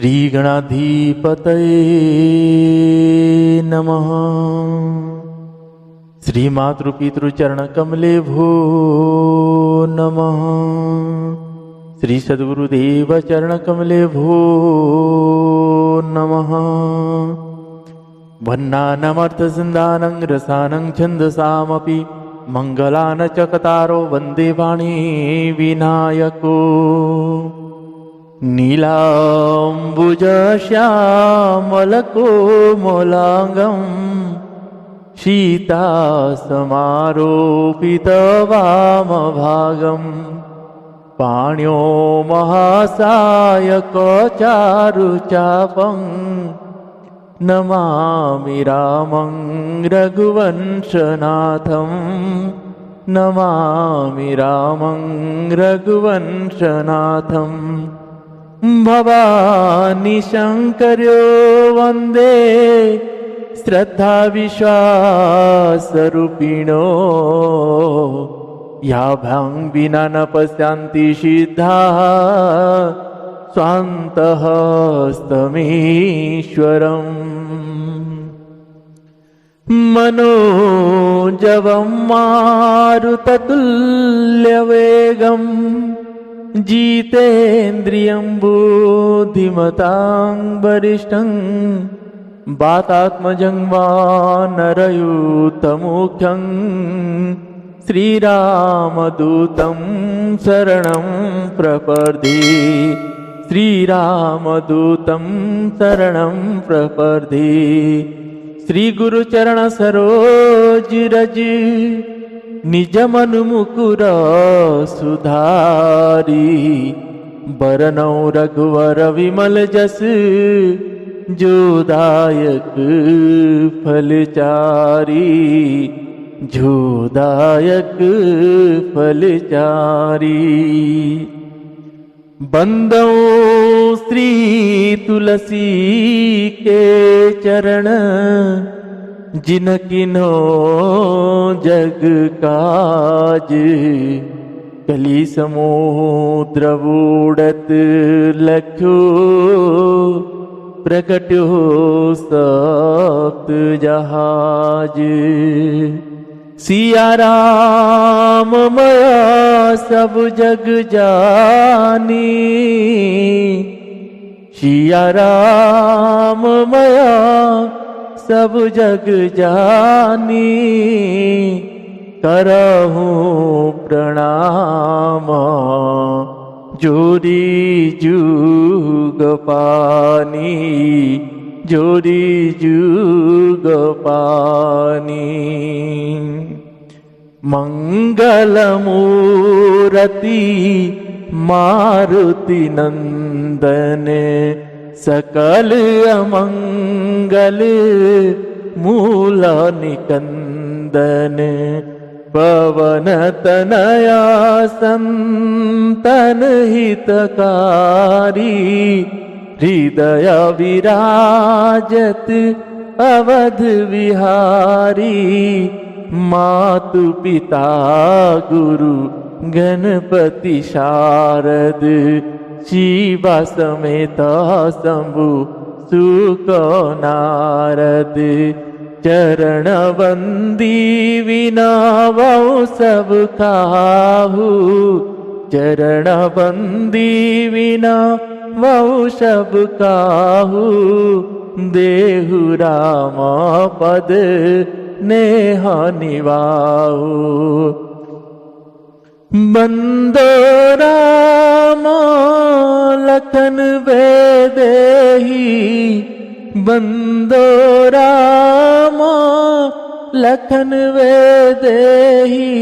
श्री गणाधिपतये नमः। श्री मातृपितृचरणकमले भो नमः। श्री सद्गुरुदेव चरणकमले भो नमः। भन्नानमर्थसिन्धानं रसानं छन्दसामपि मङ्गलान च कतारो वन्दे वाणी विनायको। नीलाम्बुजश्यामलकोमलाङ्गं सीतासमारोपितवामभागं पाण्यो महासायकचारुचापं नमामि रामं रघुवंशनाथं। नमामि रामं रघुवंशनाथं। भवानी शङ्कर्यो वन्दे श्रद्धा विश्वासरूपिणो। याभ्यां विना न पश्यन्ति सिद्धाः स्वान्तहस्तमीश्वरम्। मनोजवं मारुततुल्यवेगं जितेन्द्रियं बुद्धिमतां वरिष्ठं। वातात्मजं वानरयूथमुख्यं श्रीरामदूतं शरणं प्रपद्ये। श्रीरामदूतं शरणं प्रपद्ये। श्रीगुरुचरण सरोज रज निज मनु मुकुर सुधारी। बरनौ रघुवर विमल जस जोदायक फलचारी। जोदायक फलचारी। बंदौ श्री तुलसी के चरण जिनकिन्हो जग काज। कली समुद्र बूढ़त लख्यो प्रकट्यो सप्त जहाज। सिया राम मया सब जग जानी। सिया राम मया सब जग जानी। करहूँ प्रणाम जोरी जुग पानी। जोरी जुग पानी। मंगलमूर्ति मारुति नंदन सकल अमंगल मूल निकंदन। पवन तनया संतन हितकारी। हृदय विराजत अवध विहारी। मातु पिता गुरु गणपति शारद। शिवा समेत शंभु सुक नारद। चरण बंदी विना वौ सब काहू। चरण बंदी विना वौ सब काहू। देहु राम पद नेह निवाहु। बंदो राम लखन वेदेही। बंदो राम लखन वेदेही।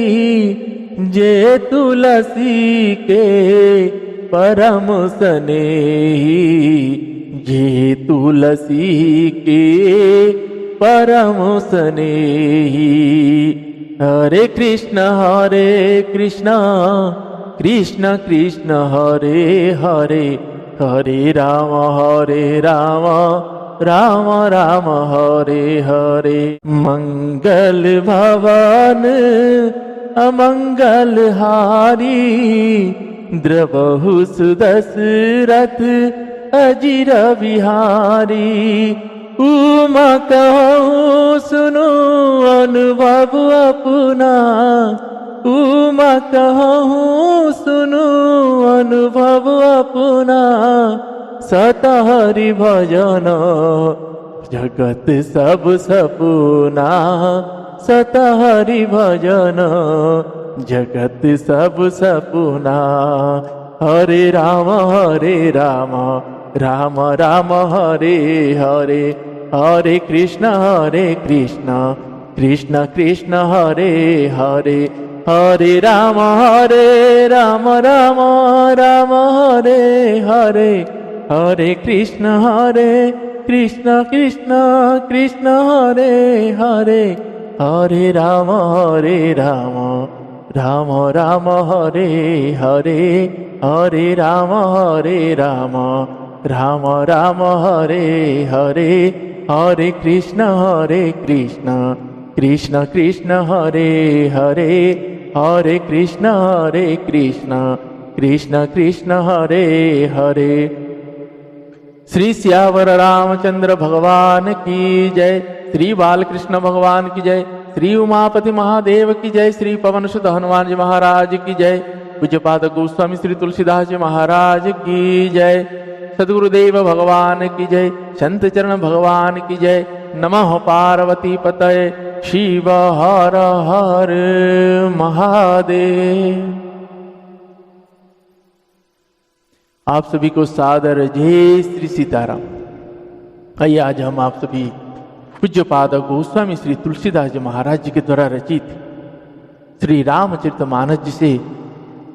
जे तुलसी के परम स्नेही। जे तुलसी के परम स्नेही। हरे कृष्ण कृष्ण कृष्ण हरे हरे। हरे राम राम राम हरे हरे। मंगल भवन अमंगल हारी। द्रवहु सुदशरथ अजीर बिहारी। उमा कहूँ सुनो अनुभव अपना, उमा कहूँ सुनो अनुभव अपना। सत हरि भजन जगत सब सपना, सत हरि भजन जगत सब सपना। हरे राम राम राम हरे हरे, हरे कृष्ण कृष्ण कृष्ण हरे हरे। हरे राम राम राम हरे हरे, हरे कृष्ण कृष्ण कृष्ण हरे हरे। हरे राम राम राम हरे हरे, हरे राम राम राम हरे हरे। हरे कृष्ण कृष्ण कृष्ण हरे हरे, हरे कृष्ण कृष्ण कृष्ण हरे हरे। श्री सियावर रामचंद्र भगवान की जय, श्री बालकृष्ण भगवान की जय, श्री उमापति महादेव की जय, श्री पवन सुत हनुमान जी महाराज की जय, पूज्यपाद गोस्वामी श्री तुलसीदास जी महाराज की जय, सद्गुरुदेव भगवान की जय, संत चरण भगवान की जय। नमः पार्वती पतये, शिव हर हर महादेव। आप सभी को सादर जय श्री सीताराम। आइए आज हम आप सभी पूज्यपाद गोस्वामी श्री तुलसीदास जी महाराज जी के द्वारा रचित श्री रामचरितमानस जी से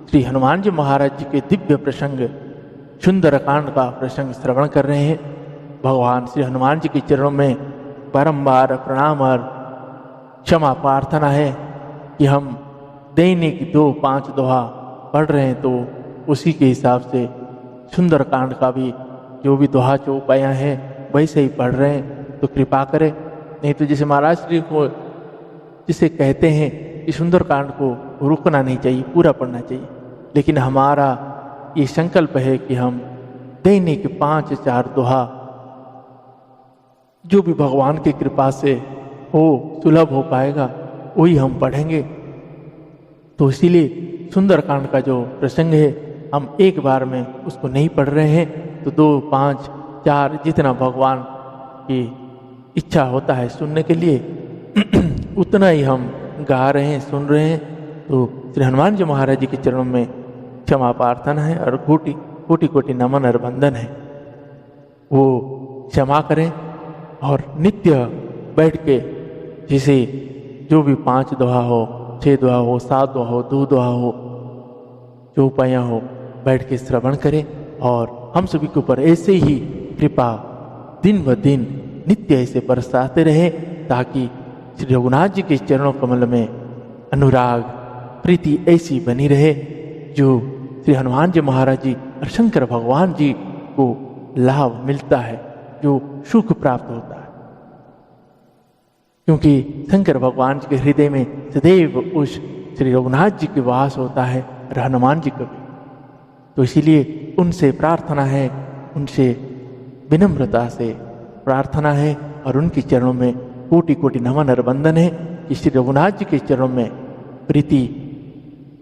श्री हनुमान जी महाराज जी के दिव्य प्रसंग सुंदरकांड का प्रसंग श्रवण कर रहे हैं। भगवान श्री हनुमान जी के चरणों में बारंबार प्रणाम और क्षमा प्रार्थना है कि हम दैनिक 2-5 दोहा पढ़ रहे हैं, तो उसी के हिसाब से सुंदरकांड का भी जो भी दोहा चौपाया है वैसे ही पढ़ रहे हैं, तो कृपा करें। नहीं तो जैसे महाराज श्री को जिसे कहते हैं कि सुंदरकांड को रुकना नहीं चाहिए, पूरा पढ़ना चाहिए। लेकिन हमारा ये संकल्प है कि हम दैनिक 5-4 दोहा जो भी भगवान की कृपा से हो सुलभ हो पाएगा वही हम पढ़ेंगे। तो इसीलिए सुंदरकांड का जो प्रसंग है हम एक बार में उसको नहीं पढ़ रहे हैं, तो 2, 5, 4 जितना भगवान की इच्छा होता है सुनने के लिए उतना ही हम गा रहे हैं, सुन रहे हैं। तो श्री हनुमान जी महाराज जी के चरणों में क्षमा प्रार्थना है और कोटि कोटि कोटि नमन और वंदन है, वो क्षमा करें। और नित्य बैठ के जैसे जो भी 5 दोहा हो, 6 दोहा हो, 7 दोहा हो, 2 दोहा हो, चौपाया हो, बैठ के श्रवण करें। और हम सभी के ऊपर ऐसे ही कृपा दिन ब दिन नित्य ऐसे बरसाते रहे, ताकि श्री रघुनाथ जी के चरणों कमल में अनुराग प्रीति ऐसी बनी रहे जो श्री हनुमान जी महाराज जी और शंकर भगवान जी को लाभ मिलता है, जो सुख प्राप्त होता है। क्योंकि शंकर भगवान जी के हृदय में सदैव उस श्री रघुनाथ जी के वास होता है और हनुमान जी का भी। तो इसीलिए उनसे प्रार्थना है, उनसे विनम्रता से प्रार्थना है और उनके चरणों में कोटि कोटि नमन और वंदन है कि श्री रघुनाथ जी के चरणों में प्रीति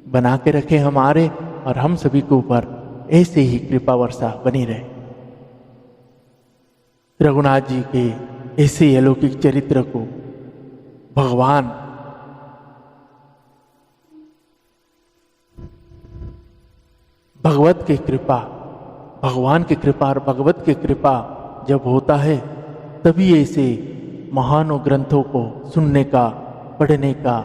बना के रखें हमारे, और हम सभी के ऊपर ऐसे ही कृपा वर्षा बनी रहे। रघुनाथ जी के ऐसे अलौकिक चरित्र को भगवान भगवत की कृपा, भगवान की कृपा और भगवत की कृपा जब होता है तभी ऐसे महानों ग्रंथों को सुनने का, पढ़ने का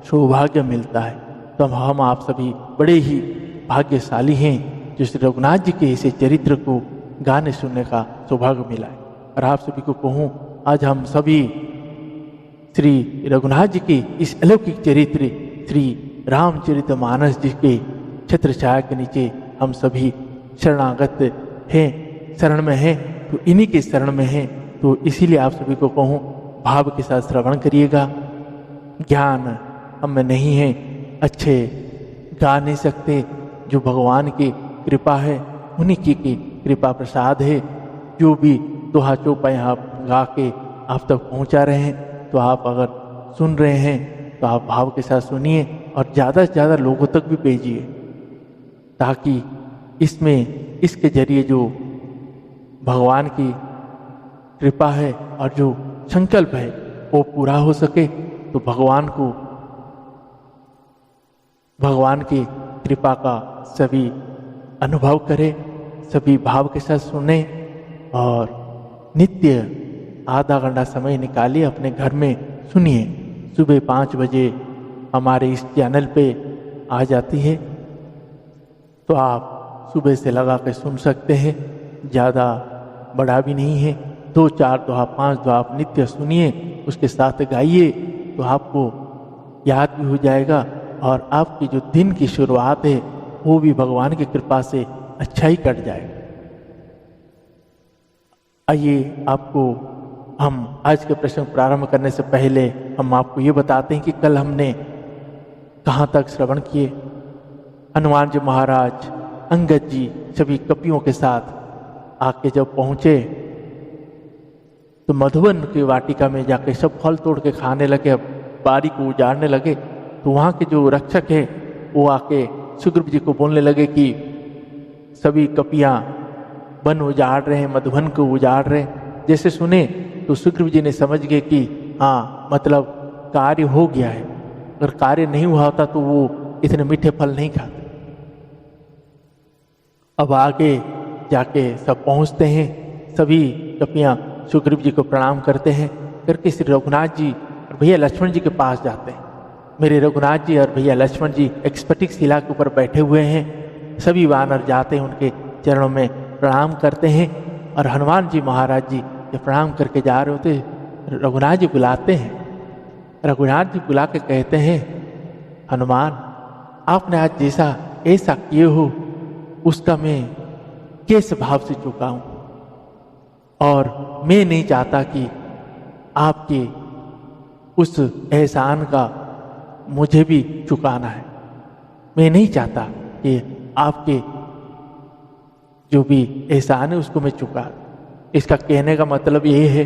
सौभाग्य मिलता है। तो हम आप सभी बड़े ही भाग्यशाली हैं जो श्री रघुनाथ जी के ऐसे चरित्र को गाने सुनने का सौभाग्य मिला है। और आप सभी को कहूँ, आज हम सभी श्री रघुनाथ जी के इस अलौकिक चरित्र श्री रामचरितमानस जी के छत्र छाया के नीचे हम सभी शरणागत हैं, शरण में हैं, तो इन्हीं के शरण में हैं। तो इसीलिए आप सभी को कहूँ, भाव के साथ श्रवण करिएगा। ज्ञान हम में नहीं है, अच्छे गा नहीं सकते, जो भगवान की कृपा है उन्हीं की कृपा प्रसाद है। जो भी दोहा चौपाई आप गा के आप तक पहुंचा रहे हैं, तो आप अगर सुन रहे हैं तो आप भाव के साथ सुनिए और ज़्यादा से ज़्यादा लोगों तक भी भेजिए, ताकि इसके जरिए जो भगवान की कृपा है और जो संकल्प है वो पूरा हो सके। तो भगवान की कृपा का सभी अनुभव करें, सभी भाव के साथ सुने और नित्य आधा घंटा समय निकालिए अपने घर में सुनिए। सुबह 5 बजे हमारे इस चैनल पे आ जाती है, तो आप सुबह से लगा के सुन सकते हैं। ज़्यादा बड़ा भी नहीं है, 2-4 दोहा 5 दोहा आप नित्य सुनिए, उसके साथ गाइए, तो आपको याद भी हो जाएगा और आपकी जो दिन की शुरुआत है वो भी भगवान की कृपा से अच्छा ही कट जाएगा। आइए हम आज के प्रश्न प्रारंभ करने से पहले हम आपको ये बताते हैं कि कल हमने कहाँ तक श्रवण किए। हनुमान जी महाराज अंगद जी सभी कपियों के साथ आके जब पहुँचे तो मधुवन की वाटिका में जाके सब फल तोड़ के खाने लगे, बारी को उजाड़ने लगे। तो वहाँ के जो रक्षक है वो आके सुग्रीव जी को बोलने लगे कि सभी कपियाँ वन उजाड़ रहे हैं, मधुवन को उजाड़ रहे हैं। जैसे सुने तो सुग्रीव जी ने समझ गए कि हाँ, मतलब कार्य हो गया है। अगर कार्य नहीं हुआ होता तो वो इतने मीठे फल नहीं खाते। अब आगे जाके सब पहुँचते हैं, सभी कपियाँ सुग्रीव जी को प्रणाम करते हैं, करके श्री रघुनाथ जी और भैया लक्ष्मण जी के पास जाते हैं। मेरे रघुनाथ जी और भैया लक्ष्मण जी एक स्फटिक शिला के ऊपर बैठे हुए हैं। सभी वानर जाते हैं, उनके चरणों में प्रणाम करते हैं और हनुमान जी महाराज जी जब प्रणाम करके जा रहे होते, रघुनाथ जी बुलाते हैं। रघुनाथ जी बुला के कहते हैं, हनुमान आपने आज जैसा ऐसा किए हो उसका मैं किस भाव से चुका हूँ, और मैं नहीं चाहता कि आपके उस एहसान का मुझे भी चुकाना है। मैं नहीं चाहता कि आपके जो भी एहसान है उसको मैं चुका। इसका कहने का मतलब ये है,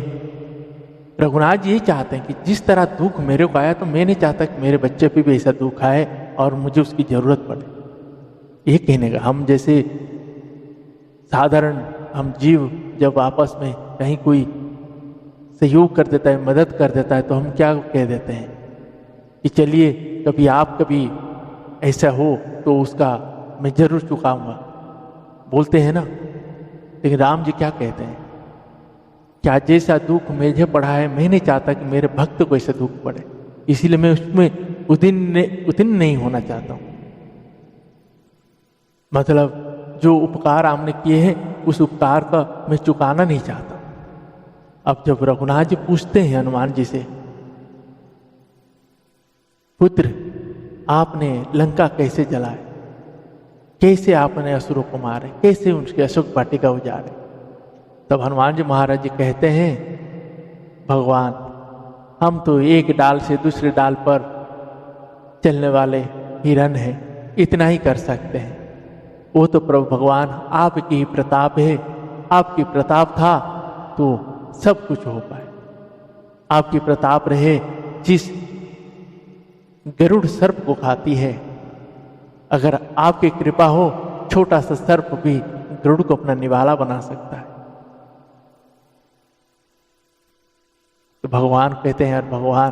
रघुनाथ जी ये चाहते हैं कि जिस तरह दुख मेरे को आया तो मैं नहीं चाहता कि मेरे बच्चे पे भी ऐसा दुख आए और मुझे उसकी ज़रूरत पड़े। ये कहने का, हम जैसे साधारण हम जीव जब आपस में कहीं कोई सहयोग कर देता है, मदद कर देता है, तो हम क्या कह देते हैं कि चलिए कभी आप कभी ऐसा हो तो उसका मैं जरूर चुकाऊंगा, बोलते हैं ना। लेकिन राम जी क्या कहते हैं, क्या जैसा दुख मुझे पड़ा है मैं नहीं चाहता कि मेरे भक्त को ऐसा दुख पड़े, इसीलिए मैं उसमें उदिन नहीं होना चाहता हूँ। मतलब जो उपकार आपने किए हैं उस उपकार का मैं चुकाना नहीं चाहता। अब जब रघुनाथ जी पूछते हैं हनुमान जी से, पुत्र आपने लंका कैसे जलाए, कैसे आपने असुरों को मारे, कैसे उनके अशोक वाटिका उजाड़े, तब हनुमान जी महाराज जी कहते हैं, भगवान हम तो एक डाल से दूसरे डाल पर चलने वाले हिरन हैं, इतना ही कर सकते हैं। वो तो प्रभु भगवान आपकी ही प्रताप है, आपकी प्रताप था तो सब कुछ हो पाए। आपकी प्रताप रहे, जिस गरुड़ सर्प को खाती है, अगर आपकी कृपा हो छोटा सा सर्प भी गरुड़ को अपना निवाला बना सकता है। तो भगवान कहते हैं, और भगवान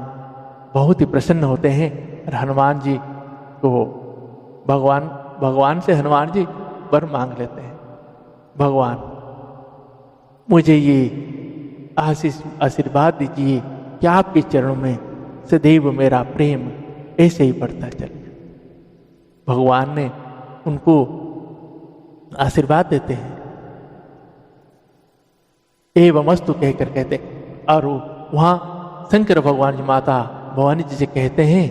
बहुत ही प्रसन्न होते हैं और हनुमान जी को भगवान से हनुमान जी वर मांग लेते हैं, भगवान मुझे ये आशीर्वाद दीजिए कि आपके चरणों में सदैव मेरा प्रेम ऐसे ही बढ़ता चले। भगवान ने उनको आशीर्वाद देते हैं, एवमस्तु कहकर कहते, और वहाँ शंकर भगवान जी माता भवानी जी से कहते हैं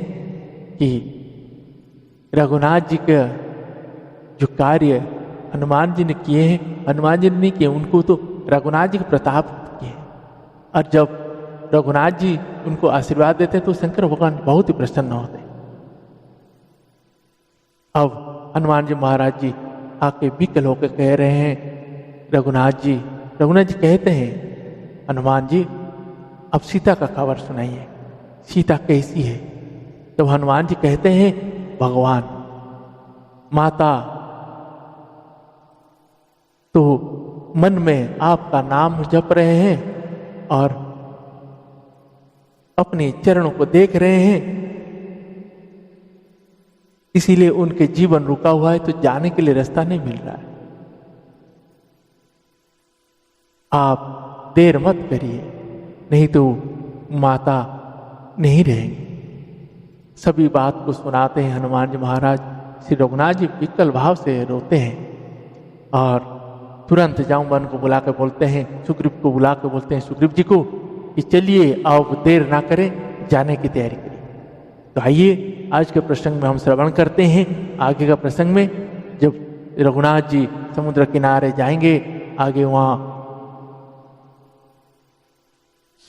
कि रघुनाथ जी का जो कार्य हनुमान जी ने किए हैं, हनुमान जी ने नहीं किए, उनको तो रघुनाथ जी के प्रताप किए। और जब रघुनाथ जी उनको आशीर्वाद देते हैं तो शंकर भगवान बहुत ही प्रसन्न होते हैं। अब हनुमान जी महाराज जी आके विकल होकर कह रहे हैं, रघुनाथ जी कहते हैं, हनुमान जी अब सीता का खबर सुनाइए, सीता कैसी है। तो हनुमान जी कहते हैं, भगवान माता तो मन में आपका नाम जप रहे हैं और अपने चरणों को देख रहे हैं, इसीलिए उनके जीवन रुका हुआ है, तो जाने के लिए रास्ता नहीं मिल रहा है। आप देर मत करिए, नहीं तो माता नहीं रहेंगी। सभी बात को सुनाते हैं हनुमान जी महाराज। श्री रघुनाथ जी विकल भाव से रोते हैं और तुरंत जामवन को बुला के बोलते हैं, सुग्रीव को बुला के बोलते हैं, सुग्रीव जी को कि चलिए आप देर ना करें, जाने की तैयारी करें। तो आइए आज के प्रसंग में हम श्रवण करते हैं। आगे का प्रसंग में जब रघुनाथ जी समुद्र किनारे जाएंगे, आगे वहां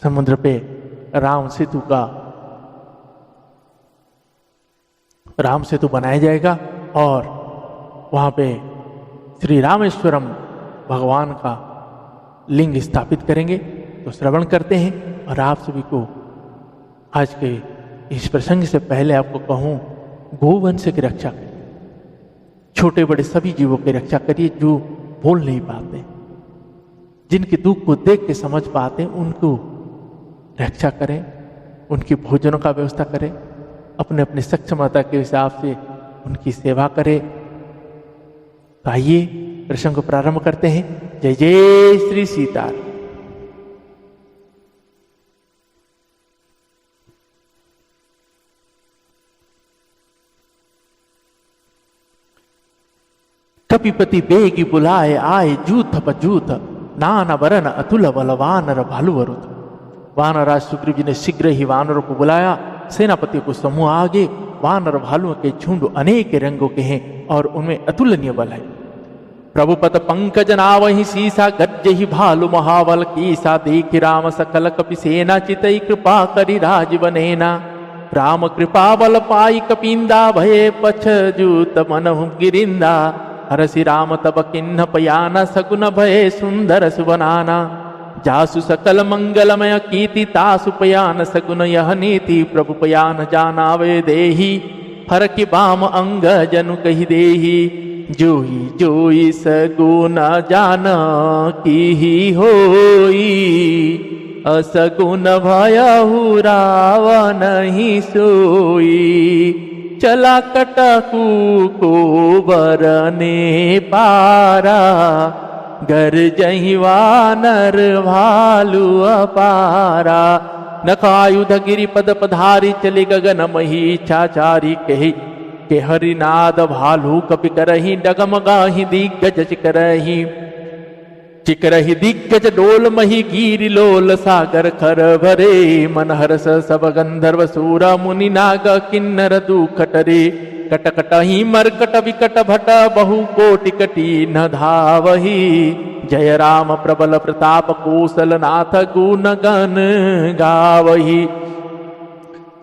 समुद्र पे राम सेतु बनाया जाएगा और वहां पे श्री रामेश्वरम भगवान का लिंग स्थापित करेंगे। तो श्रवण करते हैं। और आप सभी को आज के इस प्रसंग से पहले आपको कहूं, गोवंश की रक्षा करिए, छोटे बड़े सभी जीवों की रक्षा करिए जो बोल नहीं पाते, जिनके दुख को देख के समझ पाते, उनको रक्षा करें, उनकी भोजनों का व्यवस्था करें, अपने अपने सक्षमता के हिसाब से उनकी सेवा करें। तो आइए प्रसंग को प्रारंभ करते हैं। जय जय श्री सीताराम। कपिपति बेगी बुलाए आए जूथ पजूथ, नाना वरन अतुल बल वानर भालु वरुथ। वानराज सुग्रीव जी ने शीघ्र ही वानरों को बुलाया। सेनापति को समूह आगे, वानर भालुओं के झुंड अनेक रंगों के हैं और उनमें अतुलनीय बल है। प्रभुपत पंकज नावहि सीसा, गज्जहि भालु महाबल कीसा। देखि राम सकल कपि सेना, चितई कृपा करि राजवनेना। राम कृपा बल पाई कपिंदा, भये पछ जूत मनहु गिरिंदा। हरसि राम तब किन्ह पयाना, सगुन भये सुंदर सुबनाना। जासु सकल मंगलमय कीर्ति, तासु पयान सगुन यह नीति। प्रभु पयान जानावे देहि, हर की बाम अंग जनु कहि देहि। जोई जोई सगुन जान की ही होई, असगुन भयहु रावण ही सोई। चला कटकू को बरने पारा, गरजहि वानर भालु अपारा। नखायुध गिरि पद पधारी, चले गगन मही छाचारी। कहि के हरिनाद भालु कपि करहि, डगमगाहि दिग्गज चिकरहि दिग्गज डोल मही। गिरि लोल सागर खर भरे, मन हरस सब गंधर्व सूर। मुनि नाग किन्नर दुख टरे, कटकटहि मरकट विकट भट। बहु कोटि कटी न धावहि, जय राम प्रबल प्रताप। कौशल नाथ गुण गण गावहि,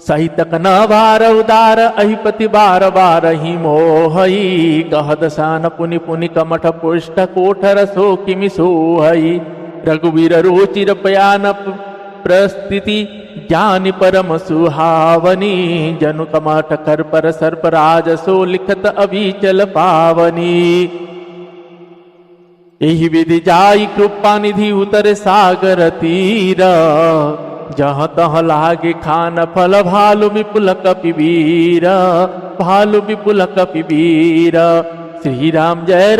सहितक न भार उदार। अहिपति बार बार ही मोहई, कहत सन पुनि पुनि कमठ पुष्ट। कोठर सो किमि सोहई, रघुवीर रुचिर पयान प्रस्थिति। ज्ञानि परम सुहावनी, जनु कमठ कर पर सर्पराज। सो लिखत अभिचल पावनी, एहि विधि जाई कृपा निधि। उतर सागर तीर, जहाँ तहाँ लागे खान फल। भालु विपुल कपिवीर, भालु विपुल कपिवीर। श्री राम जय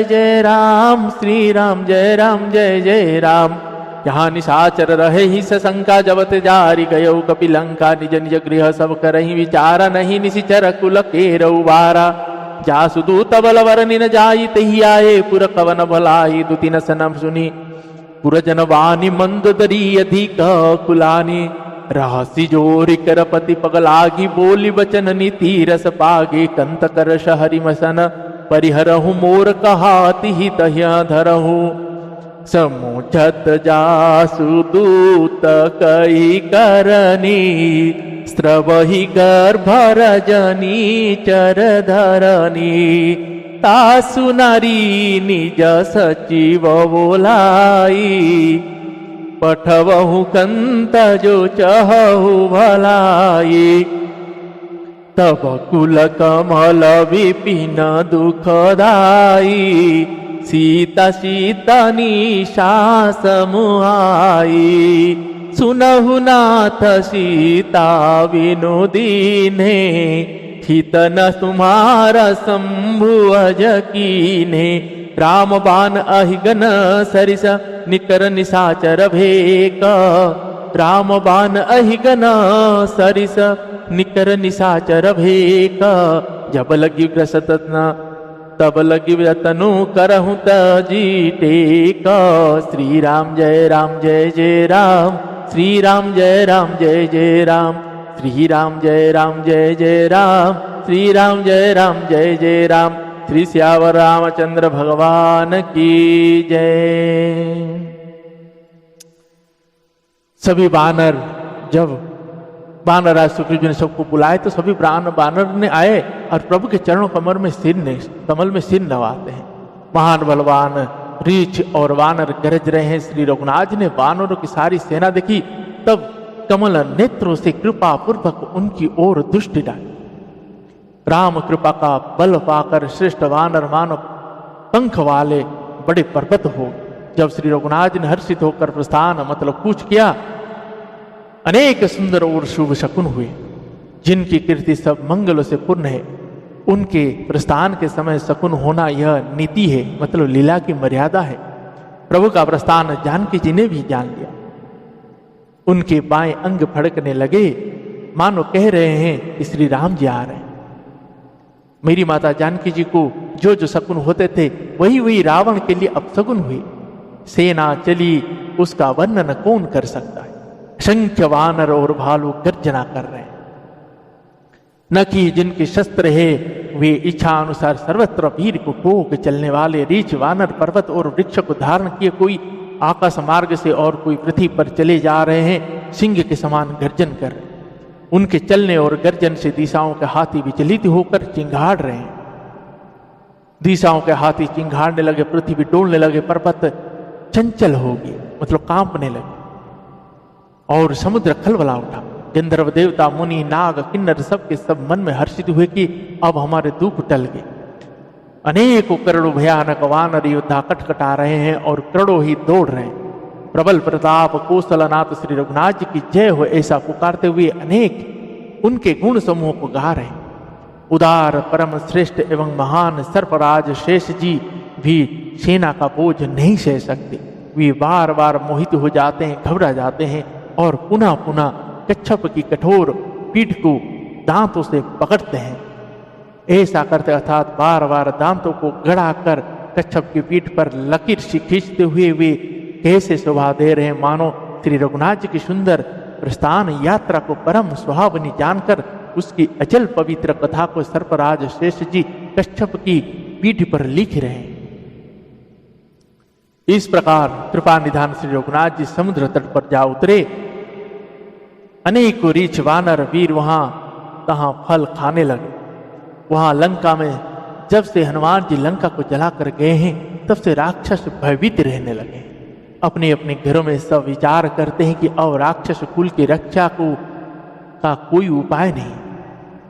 जय राम, श्री राम जय जय राम। यहाँ निशाचर रहे ही सशंका, जबत जारी गयो कपि लंका। निज निज गृह सब करहि विचारा, नहीं निशिचर कुल केरउ बारा। जासु दूत बल वरनि न जाई, तहि आए पुर कवन भलाई। दुतिन सनम सुनी पुरजन वाणी, मंद दरी अधिक कुलानी। रहसी जोरि कर पति पगलागी, बोली वचन नीति रस पागे। कंत कर शहरि मसन, परिहरहु मोर कहाति हित धरहु। समुझत जासु दूत कई करनी, स्रवहि गर्भ रजनी चर धरनी। तासु नारी निज सचिव बोलाई, पठवहु कंत जो चहु भलाई, तब कुल कमल विपिन दुखदाई, सीता सीता निशा समुहाई, सुनहु नाथ सीता विनोदीने, हितन तुम्हारा शंभु अजकीने, राम बाण अहिगन सरिस निकर निशाचर भेक, राम बाण अहिगन सरिस निकर निशाचर भेक, जब लगी ग्रसतन तब लगी तनु करहु तजी टेक, श्री राम जय जय राम, श्री राम जय जय राम, श्री राम जय जय राम, श्री राम जय राम, श्री श्यावर रामचंद्र भगवान की जय। सभी वानर, जब वानरराज सुग्रीव ने सबको बुलाए तो सभी वानर ने आए और प्रभु के चरणों कमल में सिर नवाते हैं। महान बलवान रीछ और वानर गरज रहे हैं। श्री रघुनाथ ने वानरों की सारी सेना देखी, तब कमल नेत्रों से कृपा पूर्वक उनकी ओर दृष्टि डाली। राम कृपा का बल पाकर श्रेष्ठ वानर मानव पंख वाले बड़े पर्वत हो। जब श्री रघुनाथ ने हर्षित होकर प्रस्थान मतलब कूच किया, अनेक सुंदर और शुभ शकुन हुए, जिनकी कीर्ति सब मंगलों से पूर्ण है। उनके प्रस्थान के समय शकुन होना यह नीति है, मतलब लीला की मर्यादा है। प्रभु का प्रस्थान जानकी जी ने भी जान लिया। उनके बाएं अंग फड़कने लगे, मानो कह रहे हैं कि श्री राम जी आ रहे हैं। मेरी माता जानकी जी को जो जो शकुन होते थे वही वही रावण के लिए अपशकुन हुए। सेना चली, उसका वर्णन कौन कर सकता है। संख्य वानर और भालू गर्जना कर रहे हैं। न कि जिनके शस्त्र है वे इच्छा अनुसार सर्वत्र वीर को टोक चलने वाले रीछ वानर पर्वत और वृक्ष को धारण किए, कोई आकाश मार्ग से और कोई पृथ्वी पर चले जा रहे हैं, सिंह के समान गर्जन कर रहे हैं। उनके चलने और गर्जन से दिशाओं के हाथी विचलित होकर चिंगाड़ रहे हैं। दिशाओं के हाथी चिंगाड़ने लगे, पृथ्वी डोलने लगे, पर्वत चंचल हो गए, मतलब कांपने लगे और समुद्र खलबला उठा। गंधर्व देवता मुनि नाग किन्नर सबके सब मन में हर्षित हुए कि अब हमारे दुख टल गए। अनेकों करोड़ों भयानक वानर योद्धा कटकटा रहे हैं और करोड़ों ही दौड़ रहे हैं। प्रबल प्रताप कौशलनाथ श्री रघुनाथ जी की जय हो ऐसा पुकारते हुए अनेक उनके गुण समूह को गा रहे हैं। उदार परम श्रेष्ठ एवं महान सर्पराज शेष जी भी सेना का बोझ नहीं सह सकते। वे बार बार मोहित हो जाते हैं, घबरा जाते हैं और पुनः पुनः कच्छप की कठोर पीठ को दांतों से पकड़ते हैं। ऐसा करते अर्थात बार बार दांतों को गड़ा कर कच्छप की पीठ पर लकीर से खींचते हुए वे कैसे शोभा दे रहे हैं, मानो श्री रघुनाथ जी की सुंदर प्रस्थान यात्रा को परम सुहावनी जानकर उसकी अचल पवित्र कथा को सर्पराज शेष जी कच्छप की पीठ पर लिख रहे हैं। इस प्रकार कृपा निधान श्री रघुनाथ जी समुद्र तट पर जा उतरे। अनेकों रीछ वानर वीर वहां तहां फल खाने लगे। वहां लंका में जब से हनुमान जी लंका को जलाकर गए हैं, तब से राक्षस भयभीत रहने लगे। अपने अपने घरों में सब विचार करते हैं कि अब राक्षस कुल की रक्षा का कोई उपाय नहीं।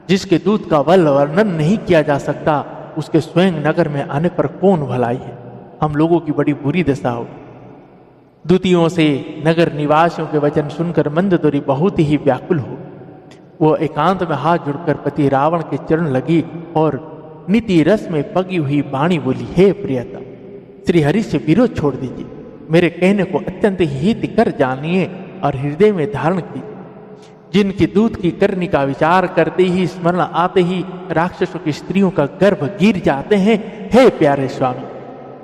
जिसके दूत का बल वर्णन नहीं किया जा सकता, उसके स्वयं नगर में आने पर कौन भलाई है। हम लोगों की बड़ी बुरी दशा हो। दूतियों से नगर निवासियों के वचन सुनकर मंदोदरी बहुत ही व्याकुल हो। वो एकांत में हाथ जुड़कर पति रावण के चरण लगी और नीति रस में पगी हुई वाणी बोली, हे प्रियतम, श्री हरि से विरोध छोड़ दीजिए। मेरे कहने को अत्यंत हित कर जानिए और हृदय में धारण कीजिए। जिनकी दूत की करनी का विचार करते ही, स्मरण आते ही राक्षसों की स्त्रियों का गर्भ गिर जाते हैं। हे प्यारे स्वामी,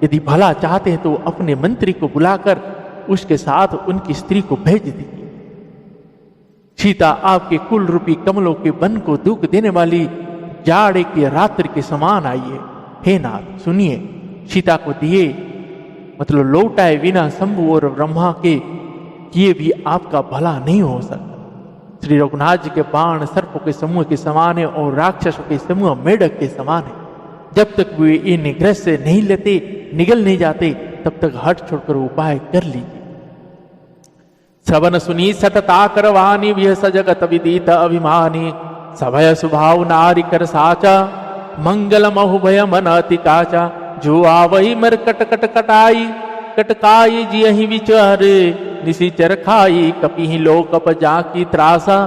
यदि भला चाहते हैं तो अपने मंत्री को बुलाकर उसके साथ उनकी स्त्री को भेज दीजिए। सीता आपके कुल रूपी कमलों के वन को दुख देने वाली जाड़े की रात्रि के समान आई है। हे नाथ सुनिए, सीता को दिए मतलब लौटाए बिना शंभु और ब्रह्मा के किए भी आपका भला नहीं हो सकता। श्री रघुनाथ जी के बाण सर्पों के समूह के समान है और राक्षसों के समूह मेढक के समान है। जब तक वे ये निग्रह से नहीं लेते, निगल नहीं जाते, तब तक हट छोड़कर उपाय कर लीजिए। श्रवण सुनी सतता करवानी विह सजगत विदित अभिमानी सभय स्वभाव नारी कर साचा मंगल महु भय मन अति काचा जो आवही मर कट कट कटाई कटकाई जियहि विचारे निशिचर खाई कपि लोकप जाकी त्रासा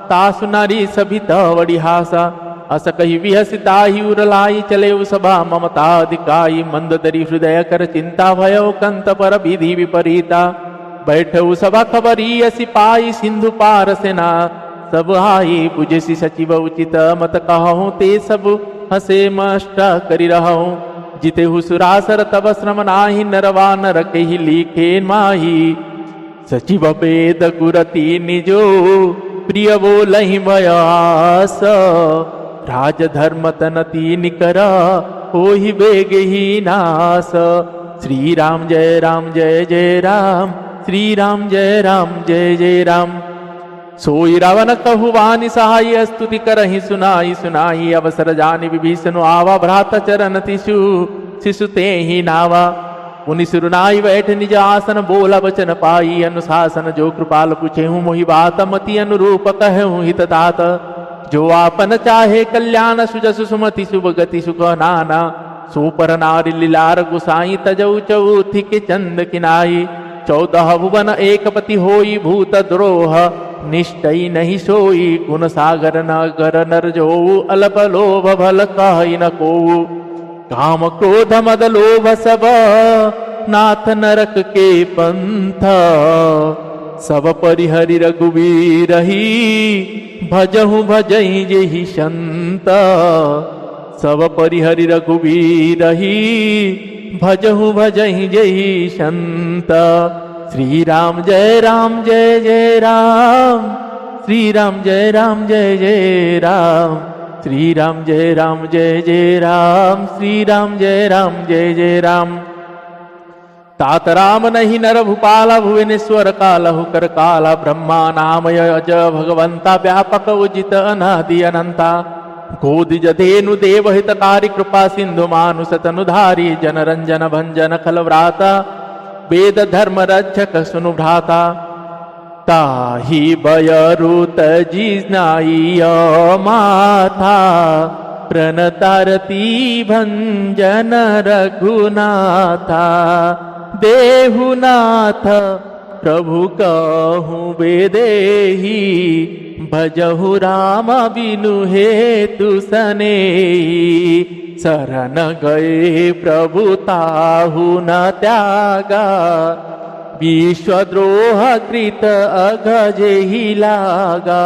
तासु नारी सभी तवड़ी हासा अस कही विहसिताहि उरलाई चले सभा ममता अधिकाई मंद दरी हृदय कर चिंता भयो कंत पर विधि विपरीता बैठऊ सभा खबरी सिपाही सिंधु पार सेना सब आई बुझसी सचिव उचित मत कहूँ ते सब हसे मष्ट करी रहूँ जिते हुसुरासर तब श्रम नाही नरवा नर के ही लिखे माही सचिव वेद गुरति निजो प्रिय बोलहि भयास राज धर्म तनति निकर हो ही बेग ही नास। श्री राम जय जय राम, श्री राम जय जय राम। सोई रावण कहुवानि सहाय स्तुति करहि सुनाई सुनाई अवसर जानि विभीषण आवा भ्राता चरण तिषु शिशु ते ही नावा मुनि सुरनाई बैठ निज आसन बोला वचन पाई अनुशासन जो कृपाल पूछे हूँ मोहि बात मति अनुरूप कहूँ हित तात जो आपन चाहे कल्याण सुजसु सुमति शुभ गति सुख नाना सो पर नारी लीलार गुसाई तजऊ चौथी के चंद किनाई 14 भुवन एक पति होई भूत द्रोह निष्ठई नहीं सोई गुण सागर नगर नर जो अल्प लोभ भल कहि न को काम क्रोध मद लोभ सब नाथ नरक के पंथ सब परिहरि रघुवीर ही भजहु भजहि जेहि संत सब परिहरि रघुवीर ही भजहु भजहि जेहि संत। श्री राम जय जय राम, श्री राम जय जय राम, श्री राम जय जय राम, श्री राम जय जय राम। तात राम नहीं नर भूपाला भुवनेश्वर कालहु कर काला ब्रह्मा नामय अज भगवंता व्यापक उजित अनादि अनंता गोदिज धेनु देव हितकारी कृपा सिंधु मानुष तनुधारी जन रंजन भंजन खल व्राता वेद धर्म रक्षक सुनु भ्राता ताहि बयरुत जिनाई माथा प्रणतारती भंजन रघुनाथा देहुनाथ प्रभु कहूँ बेदेही भजहु राम बिनु हेतु सनेही शरण गए प्रभु ताहु न त्यागा विश्वद्रोह कृत अगजेहि लागा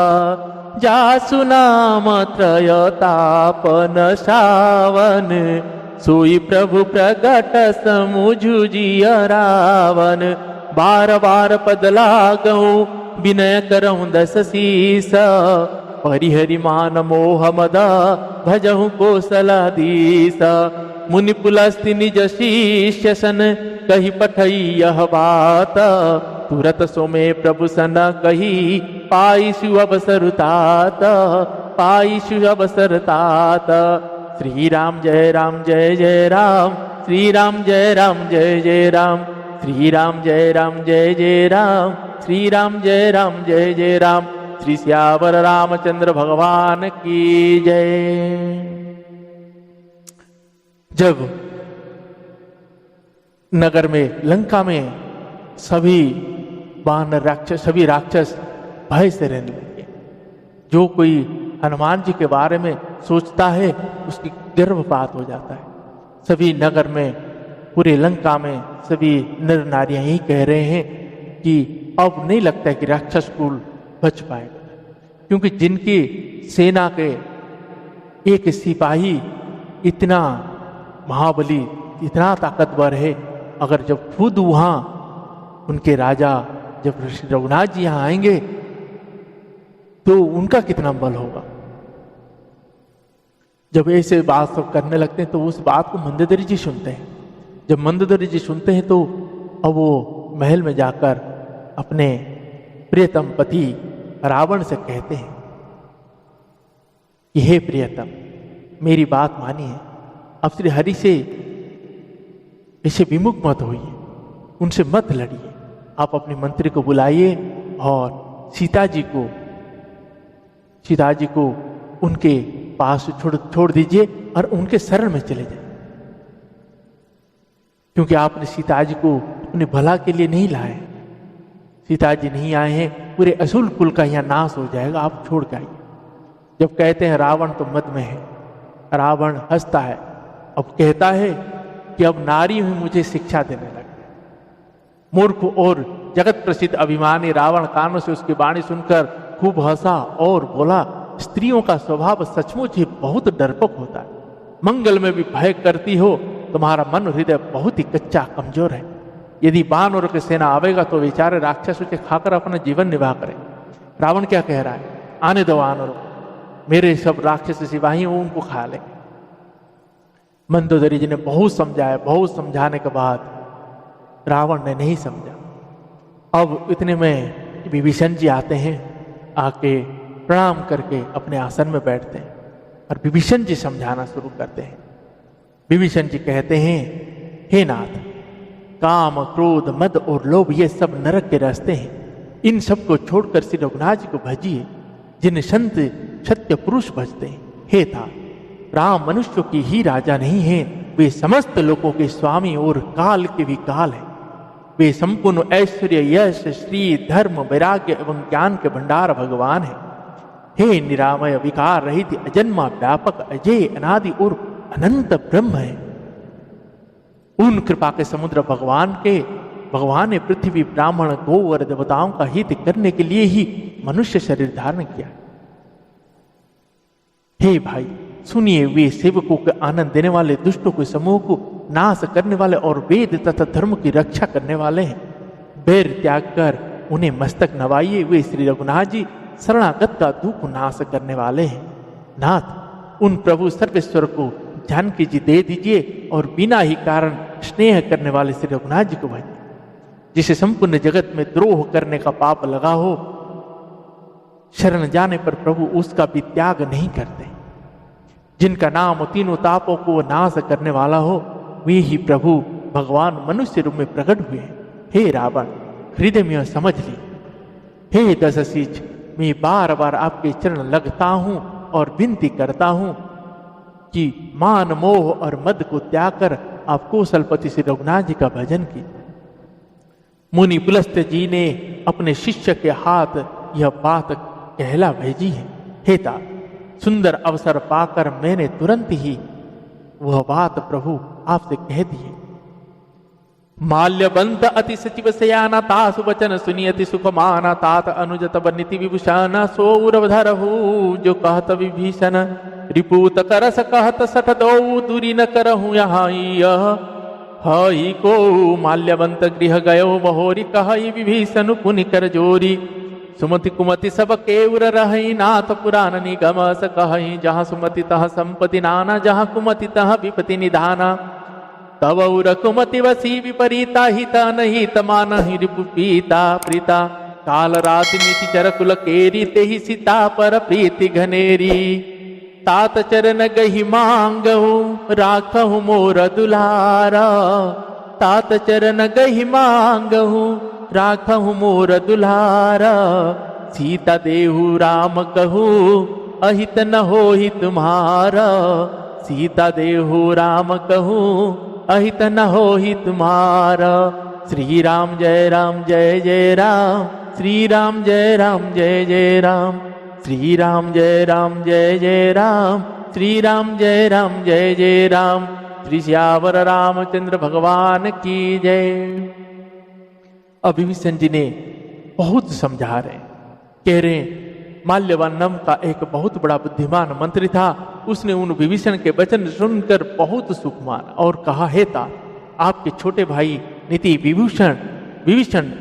जासु नाम त्रयतापन सावन सोई प्रभु प्रगट समुझु जिय रावण बार बार पद लागऊं विनय करऊं 10 शीस परिहरि मान मोह मद भजहु कौशलाधीश मुनि पुलस्ति निज शिष्य सन कही पठई यह बात तुरत सोमे प्रभु सन कही पाईसु अवसर तात पाईसु अवसर तात। श्री राम जय जय राम, श्री राम जय जय राम, श्री राम जय जय राम, श्री राम जय जय राम। श्री श्यावर रामचंद्र भगवान की जय। जब नगर में लंका में सभी वानर राक्षस सभी राक्षस भय से रहने लगे। जो कोई हनुमान जी के बारे में सोचता है उसकी गर्भपात हो जाता है। सभी नगर में पूरे लंका में सभी नर नारियां यही कह रहे हैं कि अब नहीं लगता है कि राक्षस कुल बच पाएगा, क्योंकि जिनकी सेना के एक सिपाही इतना महाबली इतना ताकतवर है, अगर जब खुद वहां उनके राजा जब रघुनाथ जी यहाँ आएंगे तो उनका कितना बल होगा। जब ऐसे बात सब करने लगते हैं तो उस बात को मंदोदरी जी सुनते हैं। जब मंदोदरी जी सुनते हैं तो अब वो महल में जाकर अपने प्रियतम पति रावण से कहते हैं कि हे प्रियतम, मेरी बात मानिए, अब श्री हरि से इसे विमुख मत होइए, उनसे मत लड़िए। आप अपने मंत्री को बुलाइए और सीता जी को उनके पास छोड़ दीजिए और उनके शरण में चले जाइए, क्योंकि आपने सीता जी को अपने भला के लिए नहीं लाए। सीता जी नहीं आए हैं, पूरे असुर कुल का यहाँ नाश हो जाएगा, आप छोड़ के आइए। जब कहते हैं रावण तो मद में है, रावण हंसता है, अब कहता है कि अब नारी हुई मुझे शिक्षा देने लग गया। मूर्ख और जगत प्रसिद्ध अभिमानी रावण कानों से उसकी वाणी सुनकर खूब हंसा और बोला, स्त्रियों का स्वभाव सचमुच ही बहुत डरपोक होता है। मंगल में भी भय करती हो, तुम्हारा मन हृदय बहुत ही कच्चा कमजोर है। यदि वानरों की सेना आवेगा तो बेचारे राक्षसों के खाकर अपना जीवन निर्वाह करें। रावण क्या कह रहा है, आने दो वानरों, मेरे सब राक्षस सिपाही उनको खा ले। मंदोदरी जी ने बहुत समझाया, बहुत समझाने के बाद रावण ने नहीं समझा। अब इतने में विभीषण जी आते हैं, आके प्रणाम करके अपने आसन में बैठते हैं और विभीषण जी समझाना शुरू करते हैं। विभीषण जी कहते हैं, हे नाथ, काम, क्रोध, मद और लोभ ये सब नरक के रास्ते हैं। इन सब को छोड़कर श्री रघुनाथ जी को भजिए, जिन्हें संत सत्य पुरुष भजते हैं। हे था, राम मनुष्यों की ही राजा नहीं है, वे समस्त लोगों के स्वामी और काल के भी काल है। वे संपूर्ण ऐश्वर्य, यश, श्री, धर्म, वैराग्य एवं ज्ञान के भंडार भगवान है। हे निरामय, विकार रहित, अजन्मा, व्यापक, अजय, अनादि और अनंत ब्रह्म है। उन कृपा के समुद्र भगवान ने पृथ्वी, ब्राह्मण, गौ और देवताओं का हित करने के लिए ही मनुष्य शरीर धारण किया। हे भाई सुनिए, वे सेवकों के आनंद देने वाले, दुष्टों के समूह को नाश करने वाले और वेद तथा धर्म की रक्षा करने वाले हैं। बैर त्याग कर उन्हें मस्तक नवाइए। वे श्री रघुनाथ जी शरणागत का दुख नाश करने वाले हैं। नाथ, उन प्रभु सर्वेश्वर को जानकी जी दे दीजिए और बिना ही कारण स्नेह करने वाले श्री रघुनाथ जी को भजिए। जिसे संपूर्ण जगत में द्रोह करने का पाप लगा हो, शरण जाने पर प्रभु उसका भी त्याग नहीं करते। जिनका नाम तीनों तापों को नाश करने वाला हो, वे ही प्रभु भगवान मनुष्य रूप में प्रकट हुए। हे रावण, हृदय में समझ ली। हे दशशीष, मैं बार बार आपके चरण लगता हूं और विनती करता हूं कि मान, मोह और मद को त्याग कर आप कौशलपति श्री रघुनाथ जी का भजन की। मुनि पुलस्त्य जी ने अपने शिष्य के हाथ यह बात कहला भेजी है। हे ता, सुंदर अवसर पाकर मैंने तुरंत ही वह बात प्रभु आपसे कह दी है। माल्यवंत अति सचिव सयाना, तासु वचन सुनी अति सुखमाना। तात अनुजत बनिति विभूषण, सौरवधरहु जो कहत विभीषण। रिपूत करस कहत सठ दो, दूरी न करहु यहाँ यह। हई को माल्यवंत गृह गयो, बहोरी कहई विभीषण पुनि कर जोरी। सुमति कुमति सब केउर रहई, नाथ पुराण निगम स कहई। जहाँ सुमति तह संपत्ति नाना, जहाँ कुमति तह विपति निधाना। तब उर कुमति वसी विपरीता, हिता नहीं तमान ही रिपु पीता प्रीता। काल राति मिति चर कुल केरी, तेहि सीता पर प्रीति घनेरी। तात चरण गही मांगहु, राखहु मोर दुलारा। तात चरण गही मांगहु, राखहु मोर दुलारा। सीता देहु राम कहू, अहित न होहि तुम्हारा। सीता देहु राम कहू, अहित न होहि तुम्हारा। श्री राम जय राम जय जय राम, श्री राम जय राम जय जय राम। श्री राम जय राम जय जय राम, श्री राम जय राम जय जय राम। श्री श्यावर रामचंद्र भगवान की जय। अब विभीषण जी ने बहुत समझा रहे, कह रहे माल्यवानम का एक बहुत बड़ा बुद्धिमान मंत्री था। उसने उन विभीषण के वचन सुनकर बहुत सुख माना और कहा, हे तात, आपके छोटे भाई नीति विभीषण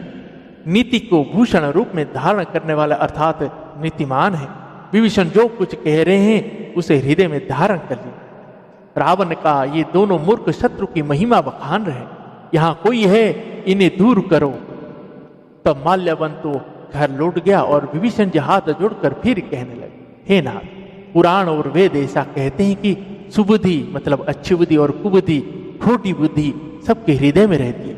नीति को भूषण रूप में धारण करने वाला अर्थात नीतिमान है। विभीषण जो कुछ कह रहे हैं उसे हृदय में धारण कर लिया। रावण ने कहा, ये दोनों मूर्ख शत्रु की महिमा बखान रहे, यहाँ कोई है, इन्हें दूर करो। तब माल्यवन तो घर लौट गया और विभीषण जी हाथ जोड़कर फिर कहने लगे, हे नाथ, पुराण और वेद ऐसा कहते हैं कि सुबुद्धि मतलब अच्छी बुद्धि और कुबुद्धि खोटी बुद्धि सबके हृदय में रहती है।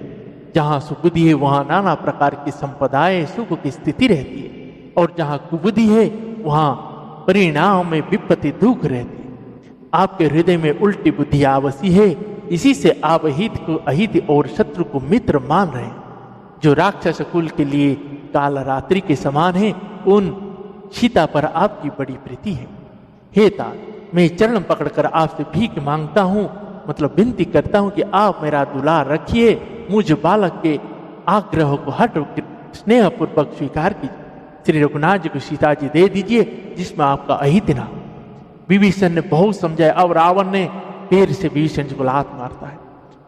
जहाँ सुबुद्धि है वहाँ नाना प्रकार की संपदाएं सुख की स्थिति रहती है, और जहाँ कुबुद्धि है वहाँ परिणाम में विपत्ति दुख रहती है। आपके हृदय में उल्टी बुद्धि आवासी है, इसी से आप हित को अहित और शत्रु को मित्र मान रहे हैं। जो राक्षस कुल के लिए काल रात्रि के समान है, उन सीता पर आपकी बड़ी प्रीति है। हे तात, मैं चरण पकड़कर आपसे भीख मांगता हूँ, मतलब विनती करता हूँ कि आप मेरा दुलार रखिए, मुझ बालक के आग्रह को हट स्नेह पूर्वक स्वीकार कीजिए। श्री रघुनाथ जी को सीता जी दे दीजिए, जिसमें आपका अहित ना। विभीषण ने बहुत समझाया, अब रावण ने पैर से विभीषण जी को लात मारता है।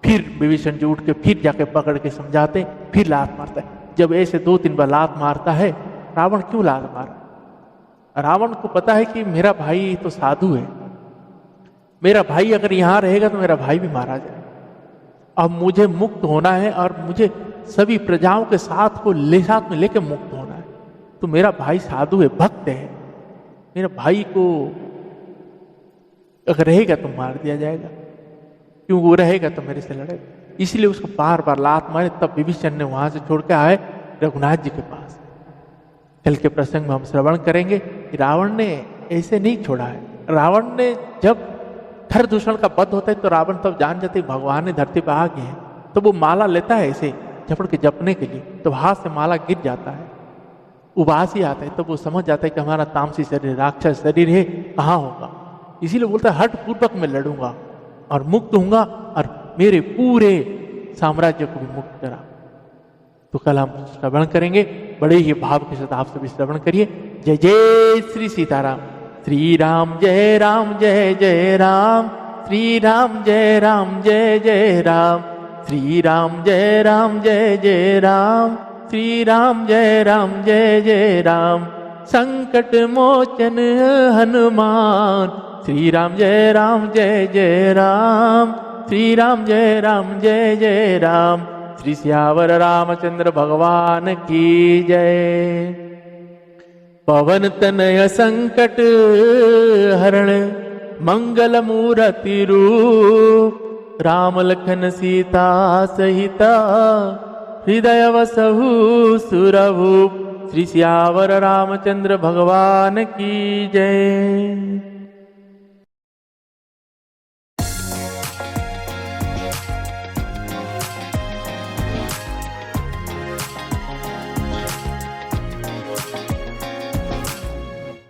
फिर विभीषण जी उठ के फिर जाके पकड़ के समझाते, फिर लात मारता है। जब ऐसे 2-3 बार लात मारता है, रावण क्यों लात मारा? रावण को पता है कि मेरा भाई तो साधु है, मेरा भाई अगर यहाँ रहेगा तो मेरा भाई भी मारा जाए। अब मुझे मुक्त होना है और मुझे सभी प्रजाओं के साथ में लेकर मुक्त होना है। तो मेरा भाई साधु है, भक्त है, मेरा भाई को अगर रहेगा तो मार दिया जाएगा, क्यों वो रहेगा तो मेरे से लड़ेगा। इसलिए उसको बार बार लात मारे। तब विभीषण ने वहां से छोड़ के आए रघुनाथ जी के पास। कल के प्रसंग में हम श्रवण करेंगे कि रावण ने ऐसे नहीं छोड़ा है। रावण ने जब खर दूषण का वध होता है तो रावण तब जान जाते भगवान ने धरती पर आ गए हैं, तो वो माला लेता है ऐसे झपड़ के जपने के लिए, तो हाथ से माला गिर जाता है, उबास ही आता है। तो वो समझ जाता है कि हमारा तामसी शरीर राक्षस शरीर है, कहाँ होगा। इसीलिए बोलता है हठ पूर्वक मैं लड़ूंगा और मुक्त होऊंगा और मेरे पूरे साम्राज्य को भी मुक्त करा। तो कल हम श्रवण करेंगे, बड़े ही भाव के साथ आप सभी श्रवण करिए। जय जय श्री सीताराम। श्री राम जय राम जय जय राम, श्री राम जय राम जय जय राम, श्री राम जय राम जय जय राम, श्री राम जय राम जय जय राम। संकट मोचन हनुमान, श्री राम जय राम जय जय राम, श्री राम जय राम जय जय राम। श्री सियावर रामचंद्र भगवान की जय। पवन तनय संकट हरण मंगल मूर्ति रूप, राम लखन सीता सहिता हृदय वसहु सुरभूप। श्री सियावर रामचंद्र भगवान की जय।